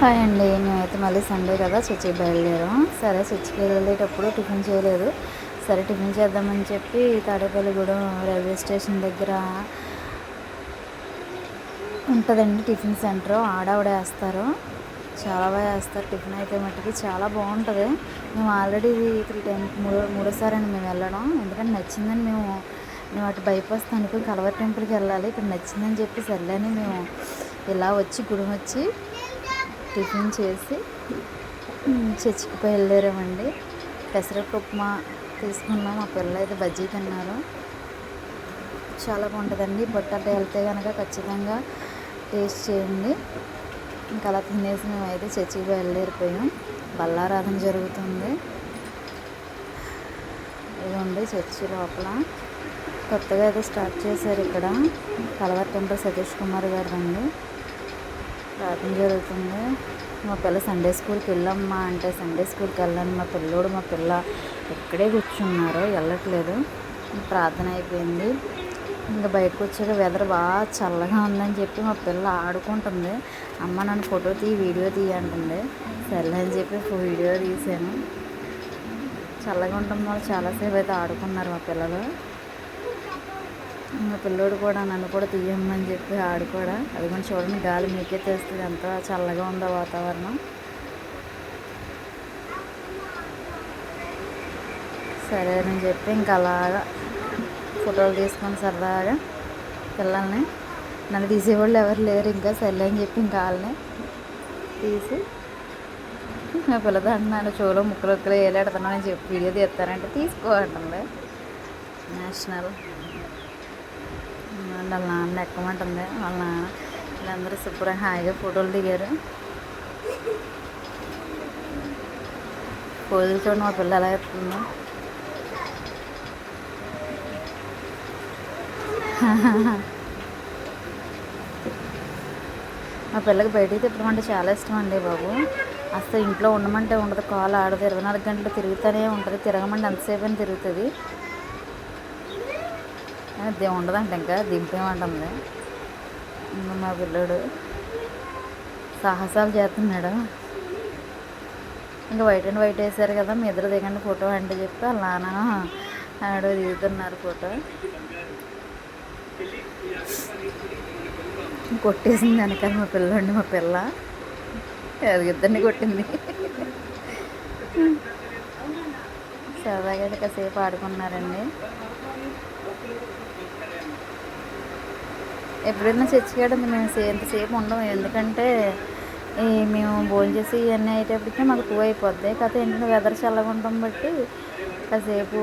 Hi అండి. మేమైతే మళ్ళీ సండే కదా చర్చికి బయలుదేరాం. సరే చర్చికి వెళ్ళేటప్పుడు టిఫిన్ చేయలేదు. సరే టిఫిన్ చేద్దామని చెప్పి తాడేపల్లిగూడెం రైల్వే స్టేషన్ దగ్గర ఉంటుందండి టిఫిన్ సెంటర్. ఆడవిడ వేస్తారు, చాలా బాగా వేస్తారు టిఫిన్ అయితే మట్టుకి చాలా బాగుంటుంది. మేము ఆల్రెడీ ఇది 3 టైమ్స్ మూడోసారి అండి మేము వెళ్ళడం. ఎందుకంటే నచ్చిందని మేము అటు బైపాస్ అనుకుని కలవర్ టెంపుల్కి వెళ్ళాలి. ఇక్కడ నచ్చిందని చెప్పి సర్లేని మేము ఇలా వచ్చి గుడి వచ్చి టిఫిన్ చేసి చర్చికి బయలుదేరామండి. పెసరట్టు ఉప్మా తీసుకున్నాం. మా పిల్ల అయితే బజ్జీ తిన్నారు. చాలా బాగుంటుందండి. పొట్టంటే వెళ్తే కనుక ఖచ్చితంగా టేస్ట్ చేయండి. ఇంకా అలా తినేసి మేము అయితే చర్చికి బయలుదేరిపోయాం. బల్లారాధన జరుగుతుంది. ఇదిగోండి చర్చి లోపల కొత్తగా అయితే స్టార్ట్ చేశారు ఇక్కడ. కలవర్ టెంపుల్ సతీష్ కుమార్ గారు అండి. ప్రార్థన జరుగుతుంది. మా పిల్ల సండే స్కూల్కి వెళ్ళమ్మా అంటే సండే స్కూల్కి వెళ్ళాను. మా పిల్ల ఇక్కడే కూర్చున్నారు, వెళ్ళట్లేదు. ప్రార్థన అయిపోయింది. ఇంకా బయటకు వచ్చాక వెదర్ బాగా చల్లగా ఉందని చెప్పి మా పిల్ల ఆడుకుంటుంది. అమ్మ నన్ను ఫోటో వీడియో అంటుంది. సర్లే అని చెప్పి వీడియో తీసాను. చల్లగా ఉంటుంది వాళ్ళు చాలాసేపు అయితే ఆడుకున్నారు మా పిల్లలు. మా పిల్లోడు కూడా నన్ను కూడా తీయమ్మని చెప్పి ఆడుకోడా. అది కూడా చూడండి గాలి మీకే తెలుస్తుంది ఎంత చల్లగా ఉందో వాతావరణం. సరే అని చెప్పి ఇంకా అలాగా ఫోటోలు తీసుకొని సరదాగా పిల్లల్ని, నన్ను తీసేవాళ్ళు ఎవరు లేరు ఇంకా. సర్లే అని చెప్పి ఇంకా వాళ్ళని తీసి నా పిల్లతో అంటున్నాను చెవులో ముక్కలు వేలాడుతున్నాను అని చెప్పి వీడియో తీస్తారంటే తీసుకో అంటుంది. నేషనల్ వాళ్ళ నాన్న ఎక్కమంటుంది. వాళ్ళ నాన్న వీళ్ళందరూ శుభ్రంగా హాయిగా ఫోటోలు దిగారు. పోజులు చూడండి మా పిల్ల ఎలా ఎత్తుందో. మా పిల్లకి బయటికి తిప్పడం అంటే చాలా ఇష్టం అండి బాబు. అసలు ఇంట్లో ఉండమంటే ఉండదు, కాలు ఆడదు. 24 గంటలు తిరుగుతూనే ఉంటుంది. తిరగమంటే ఎంతసేపు అని తిరుగుతుంది. ఉండదంట ఇంకా దింపేమంటుంది. మా పిల్లడు సాహసాలు చేస్తున్నాడు. ఇంకా వైట్ అండ్ వైట్ వేసారు కదా, మీ ఇద్దరు దిగండి ఫోటో అంటే చెప్పి వాళ్ళ నాన్న ఆడు దిగుతున్నారు ఫోటో. కొట్టేసింది వెనకాల మా పిల్లండి. మా పిల్ల ఇద్దరిని కొట్టింది. సరదాగా అయితే కాసేపు ఆడుకున్నారండి. ఎప్పుడైనా చర్చికాడ మేము ఎంతసేపు ఉండము. ఎందుకంటే మేము భోజనం చేసి ఇవన్నీ అయ్యేటప్పటికే మాకు 2 అయిపోద్ది. కాకపోతే ఏంటంటే వెదర్ చల్లగా ఉండటం బట్టి కాసేపు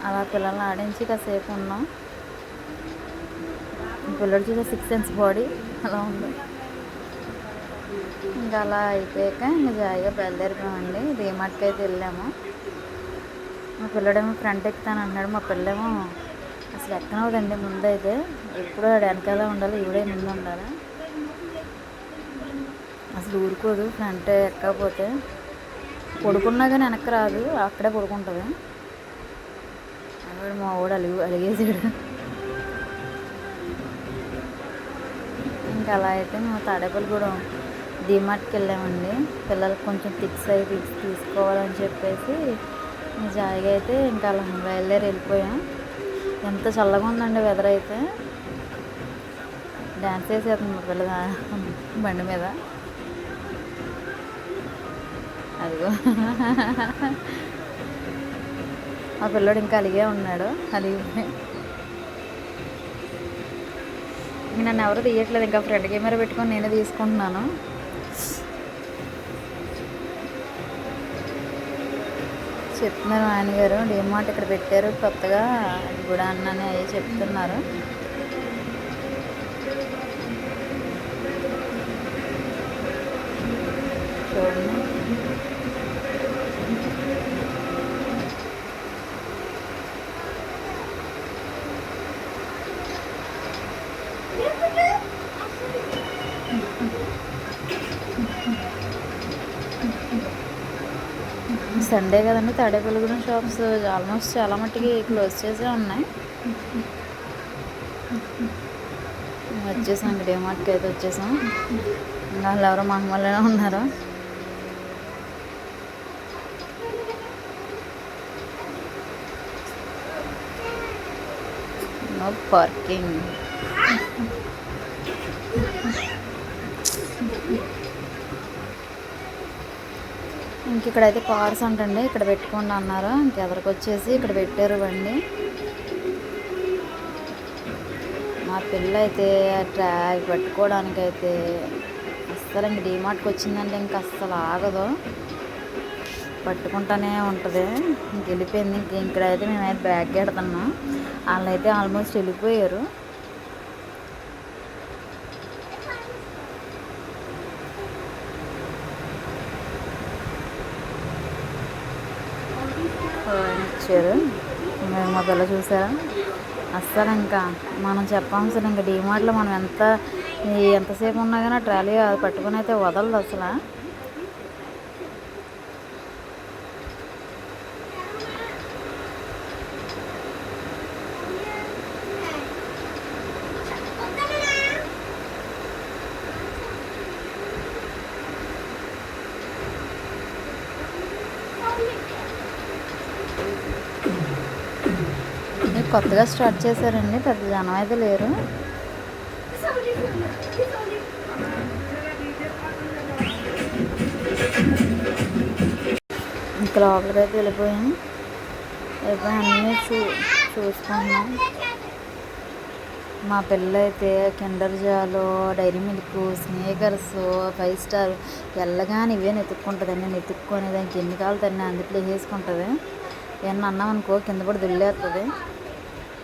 అలా పిల్లల్ని ఆడించి కాసేపు ఉన్నాం. పిల్లడు చూసే 6 సెన్స్ బాడీ అలా ఉంది. ఇంకా అలా అయిపోయాక ఇంకా జాయిగా బయలుదేరిపోయామండి. డీమార్ట్కి అయితే వెళ్ళాము. మా పిల్లడేమో ఫ్రంట్ ఎక్కుతాను అంటున్నాడు. మా పిల్లేమో అసలు ఎక్కనవుదండి ముందైతే. ఎప్పుడూ వెనకాల ఉండాలి, ఈవిడే ముందు ఉండాలి. అసలు ఊరుకోదు ఫ్రంట్ ఎక్కకపోతే. పడుకున్నా కానీ వెనక్కి రాదు, అక్కడే పడుకుంటుంది. అక్కడ మా వాడు అలిగేసాడు. ఇంకా అలా అయితే మేము తాడేపల్లిగూడెం డీమార్ట్కి వెళ్ళామండి. పిల్లలకు కొంచెం థిక్స్ అవి తీసుకోవాలని చెప్పేసి జాయిగా అయితే ఇంకా అలా వెళ్ళిపోయాం. ఎంత చల్లగా ఉందండి వెదర్ అయితే. డ్యాన్స్ వేసేస్తుంది మా పిల్ల బండి మీద. అదిగో మా పిల్లడు ఇంకా అలిగే ఉన్నాడు. నన్ను ఎవరు తీయట్లేదు. ఇంకా ఫ్రంట్ కెమెరా పెట్టుకొని నేనే తీసుకుంటున్నాను. చెప్తున్నారు ఆయన గారు డీమార్ట్ ఇక్కడ పెట్టారు కొత్తగా, అది కూడా అన్నని అవి చెప్తున్నారు. చూడండి సండే కదండి. తాడేపల్లిగూడెం షాప్స్ ఆల్మోస్ట్ చాలా మట్టుకి క్లోజ్ చేసే ఉన్నాయి. వచ్చేసాం. డీమార్ట్కి అయితే వచ్చేసాం. వాళ్ళు ఎవరో మహమ్మల్లోనే ఉన్నారు. No parking. ఇంక ఇక్కడైతే కార్స్ అంటండి, ఇక్కడ పెట్టుకోండి అన్నారు. ఇంకెదరికి వచ్చేసి ఇక్కడ పెట్టారు బండి. మా పిల్ల అయితే ట్రాక్ పట్టుకోవడానికైతే అస్సలు ఇంక డీమార్ట్కి వచ్చిందంటే ఇంక అస్సలు ఆగదు, పట్టుకుంటానే ఉంటుంది. ఇంక వెళ్ళిపోయింది. ఇక్కడైతే మేమైతే బ్యాగ్ పెడుతున్నాం. వాళ్ళైతే ఆల్మోస్ట్ వెళ్ళిపోయారు. ఇచ్చారు. మేము మా పిల్ల చూసారా, అస్సలు ఇంకా మనం చెప్పాల్సిన ఇంకా డీమార్ట్లో మనం ఎంతసేపు ఉన్నా కానీ ట్రాలీ అది పట్టుకుని అయితే వదలదు అసలు. కొత్తగా స్టార్ట్ చేశారండి, పెద్ద జనం అయితే లేరు. ఇంకా లోపలికి అయితే వెళ్ళిపోయి అన్నీ చూసుకుంటున్నాం. మా పిల్ల అయితే కిండర్ జాలు, డైరీ మిల్క్, స్నేకర్స్, 5 స్టార్ వెళ్ళగానే ఇవే నెతుక్కుంటుందండి. నెతుక్కొని దానికి ఎన్ని కావాలి తన్ని అందుట్లో వేసుకుంటుంది. ఏమన్నా అన్నాం అనుకో కింద పడి దుల్లేస్తుంది.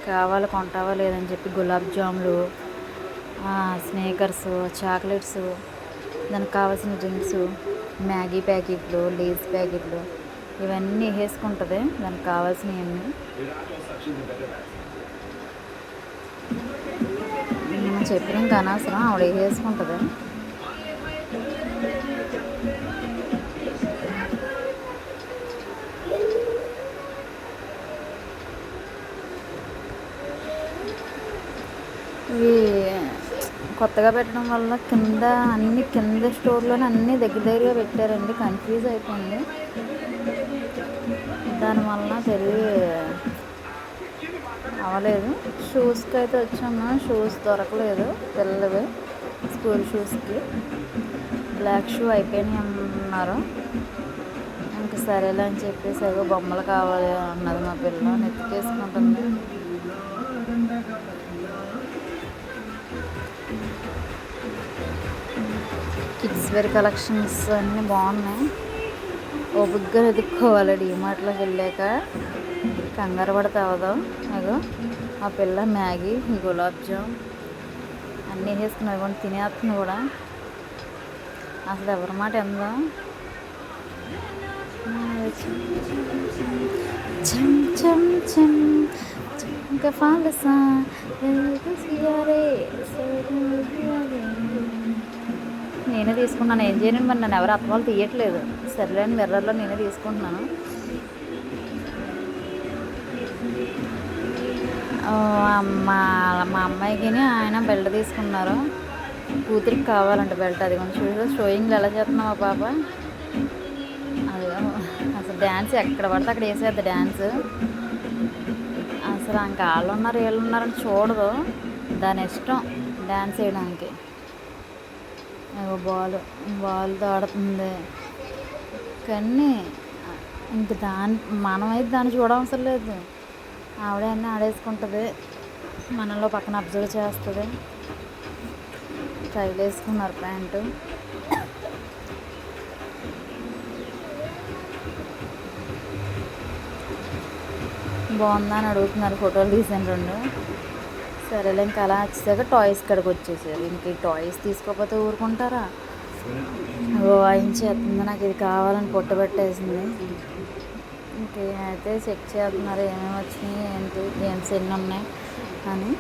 కావాలి కొంటావా లేదని చెప్పి గులాబ్ జాములు, స్నేకర్స్, చాక్లెట్స్, దానికి కావాల్సిన డ్రింక్స్, మ్యాగీ ప్యాకెట్లు, లేస్ ప్యాకెట్లు ఇవన్నీ వేసుకుంటుంది దానికి కావాల్సినవన్నీ. మనం చెప్పిన ఇంకా అనవసరం, ఆవిడ వేసుకుంటుంది. ఇవి కొత్తగా పెట్టడం వల్ల కింద స్టోర్లోనే అన్నీ దగ్గరగా పెట్టారండి. కన్ఫ్యూజ్ అయిపోయింది. దానివల్ల అవ్వలేదు. షూస్కి అయితే వచ్చాము, షూస్ దొరకలేదు పిల్లవి, స్కూల్ షూస్కి. బ్లాక్ షూ అయిపోయినాయి అన్నారు. ఇంక సరేలే అని చెప్పేసి ఏదో బొమ్మలు కావాలి అన్నది మా పిల్ల, నెత్తికేసుకుంటుంది. కిడ్స్ వేర్ కలెక్షన్స్ అన్నీ బాగున్నాయి. ఓపిగ్గా వెతుక్కోవాలి డీమార్ట్లోకి వెళ్ళాక, కంగారు పడితే అవ్వదు. అదో ఆ పిల్ల మ్యాగీ, గులాబ్ జామ్ అన్నీ వేసుకున్నది కూడా తినేస్తుంది కూడా. అసలు ఎవరి మాట ఎందో. నేనే తీసుకున్నాను, ఏం చేయను మరి, నన్ను ఎవరు అత్తవాళ్ళు తీయట్లేదు. సర్లేని మిర్రర్లో నేనే తీసుకుంటున్నాను. మా అమ్మాయికి ఆయన బెల్ట్ తీసుకున్నారు, కూతురికి కావాలంటే బెల్ట్. అది కొంచెం షోయింగ్లు ఎలా చేస్తున్నావు మా పాప. అది అసలు డ్యాన్స్ ఎక్కడ పడితే అక్కడ వేసేద్ది డ్యాన్స్. అసలు ఇంకా వాళ్ళు ఉన్నారు వీళ్ళు ఉన్నారని చూడదు, దాని ఇష్టం డ్యాన్స్ వేయడానికి. బాల్తో ఆడుతుంది. కానీ ఇంక మనమైతే దాన్ని చూడవసరం లేదు, ఆవిడే అన్నీ ఆడేసుకుంటుంది. మనలో పక్కన అబ్జర్వ్ చేస్తుంది. స్టైల్ వేసుకున్నారు ప్యాంటు. బాగుందా అని అడుగుతున్నారు, ఫోటోలు తీసాను 2. సరేలే ఇంకా అలా వచ్చేసాక టాయ్స్ కాడికి వచ్చేసారు. ఇంక ఈ టాయ్స్ తీసుకోకపోతే ఊరుకుంటారా. వాయించేస్తుంది, నాకు ఇది కావాలని పొట్టబెట్టేసింది. ఇంకైతే చెక్ చేస్తున్నారు ఏమేమి వచ్చినాయి, ఏంటి గేమ్స్ ఎన్ని ఉన్నాయి అని.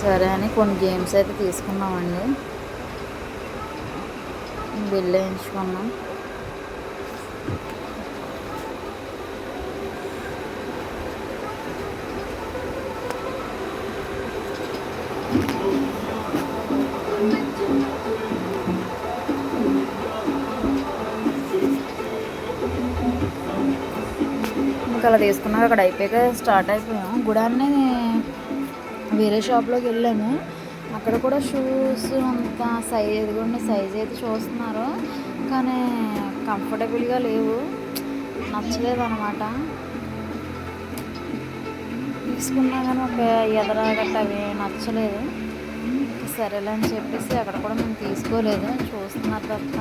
సరే అని కొన్ని గేమ్స్ అయితే తీసుకున్నామండి, బిల్ వేయించుకున్నాం. ఇంకా అలా తీసుకున్నాక అక్కడ అయిపోయాక స్టార్ట్ అయిపోయాం. గుడాన్ని వేరే షాప్లోకి వెళ్ళాము. అక్కడ కూడా షూస్ అంత సైజ్ అయితే చూస్తున్నారు, కానీ కంఫర్టబుల్గా లేవు, నచ్చలేదు అనమాట. తీసుకున్నా కానీ ఒక ఎదరా గట్ట అవి నచ్చలేదు. సరేలే అని చెప్పేసి అక్కడ కూడా మేము తీసుకోలేదు, చూస్తున్నారు తప్ప.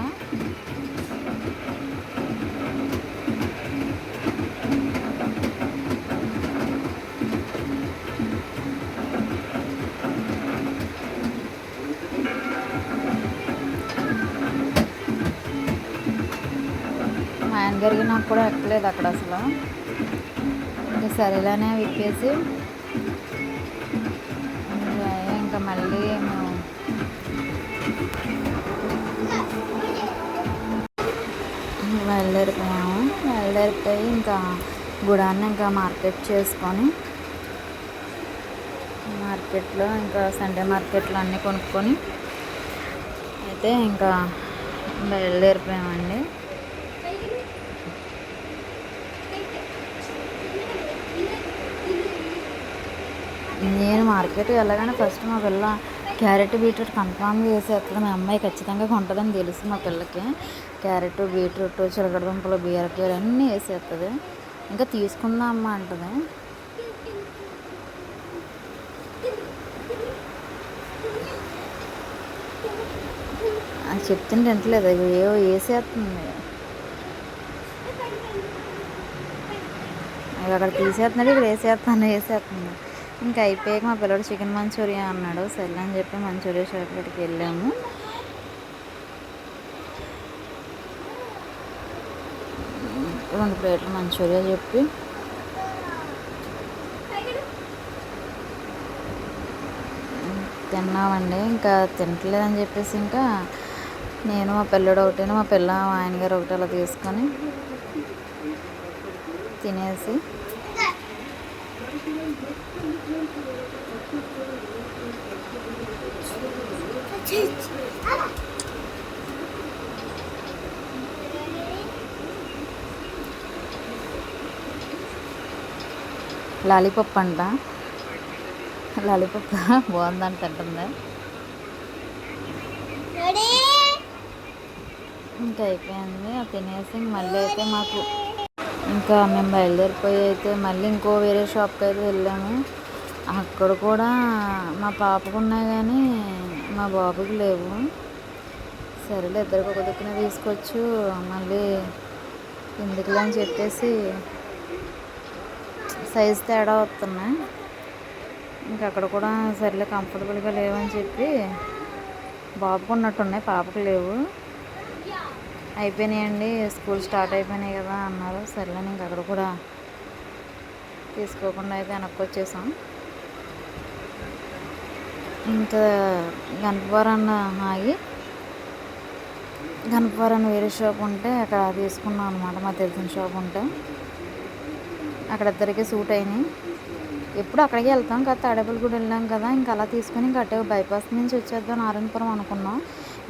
మా ఆయన గారికి నాకు కూడా ఎక్కలేదు అక్కడ అసలు. ఇంకా సరేలేనే విప్పేసి ఇంకా మళ్ళీ మేము బయలుదేరిపోయి ఇంకా గుడాన్ని ఇంకా మార్కెట్ చేసుకొని, మార్కెట్లో ఇంకా సండే మార్కెట్లో అన్నీ కొనుక్కొని అయితే ఇంకా బయలుదేరిపోయామండి. నేను మార్కెట్ వెళ్ళగానే ఫస్ట్ మా పిల్ల క్యారెట్ బీట్రూట్ కన్ఫామ్గా వేసేస్తుంది. మా అమ్మాయి ఖచ్చితంగా కొంటుందని తెలుసు మా పిల్లకి. క్యారెట్ బీట్రూట్ చిలకడదుంపలు బీరకాయలు అన్నీ వేసేస్తుంది. ఇంకా తీసుకుందాం అమ్మ అంటుంది. అది చెప్తుంటే వింటలేదు, ఏవో వేసేస్తుంది. అక్కడ తీసేస్తున్నాడు, ఇక్కడ వేసేస్తుంది. ఇంకా అయిపోయాక మా పిల్లడు చికెన్ మంచూరియా అన్నాడు. సరే అని చెప్పి మంచూరియా షాప్కి వెళ్ళాము. రెండు ప్లేట్లు మంచూరియా చెప్పి తిన్నామండి. ఇంకా తినట్లేదని చెప్పేసి ఇంకా నేను మా పిల్లడు ఒకటి, మా పిల్ల ఆయన గారు ఒకటి అలా తీసుకొని తినేసి లాలీపాప్ అంట, లాలీపాప్ బాగుందంట అంటుంది. ఇంకా అయిపోయింది అది తినేసి మళ్ళీ అయితే మాకు ఇంకా మేము బయలుదేరిపోయి అయితే మళ్ళీ ఇంకో వేరే షాప్కి అయితే వెళ్ళాము. అక్కడ కూడా మా పాపకు ఉన్నాయి కానీ మా బాబుకి లేవు. సరేలే ఇద్దరికి ఒక దిక్కున తీసుకోవచ్చు, మళ్ళీ ఎందుకులే అని చెప్పేసి సైజ్ తేడా వస్తున్నాయి. ఇంకా అక్కడ కూడా సరేలే కంఫర్టబుల్గా లేవని చెప్పి బాబుకు ఉన్నట్టున్నాయి, పాపకు లేవు. అయిపోయినాయండి, స్కూల్ స్టార్ట్ అయిపోయినాయి కదా అన్నారు. సరేలేని ఇంక అక్కడ కూడా తీసుకోకుండా అయితే వెనక్కి వచ్చేసాం. ఇంకా గణపవరం ఆగి గణపవరం వేరే షాప్ ఉంటే అక్కడ తీసుకున్నాం అనమాట. మాకు తెలిసిన షాప్ ఉంటే అక్కడ ఇద్దరికి సూట్ అయినాయి. ఎప్పుడు అక్కడికి వెళ్తాం కదా, తాడేపల్లిగూడ వెళ్ళాం కదా, ఇంకా అలా తీసుకొని ఇంకా అట్టే బైపాస్ నుంచి వచ్చేద్దాం నారాయణపురం అనుకున్నాం.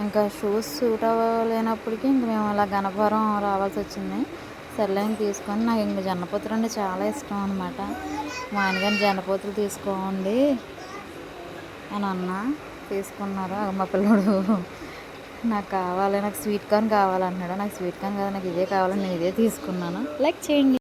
ఇంకా షూస్ సూట్ అవ్వలేనప్పటికీ ఇంక మేము అలా గణపవరం రావాల్సి వచ్చింది. సర్లే ఇంక తీసుకొని, నాకు ఇంక జొన్నపొత్తులు అంటే చాలా ఇష్టం అనమాట. మా ఆయనగారిని జొన్నపొత్తులు తీసుకోండి అని అన్నా, తీసుకున్నారు. మా పిల్లడు నాకు కావాలి, నాకు స్వీట్ కార్న్ కావాలన్నాడు. నాకు స్వీట్ కార్న్ కాదు, నాకు ఇదే కావాలని నేను ఇదే తీసుకున్నాను. లైక్ చేయండి.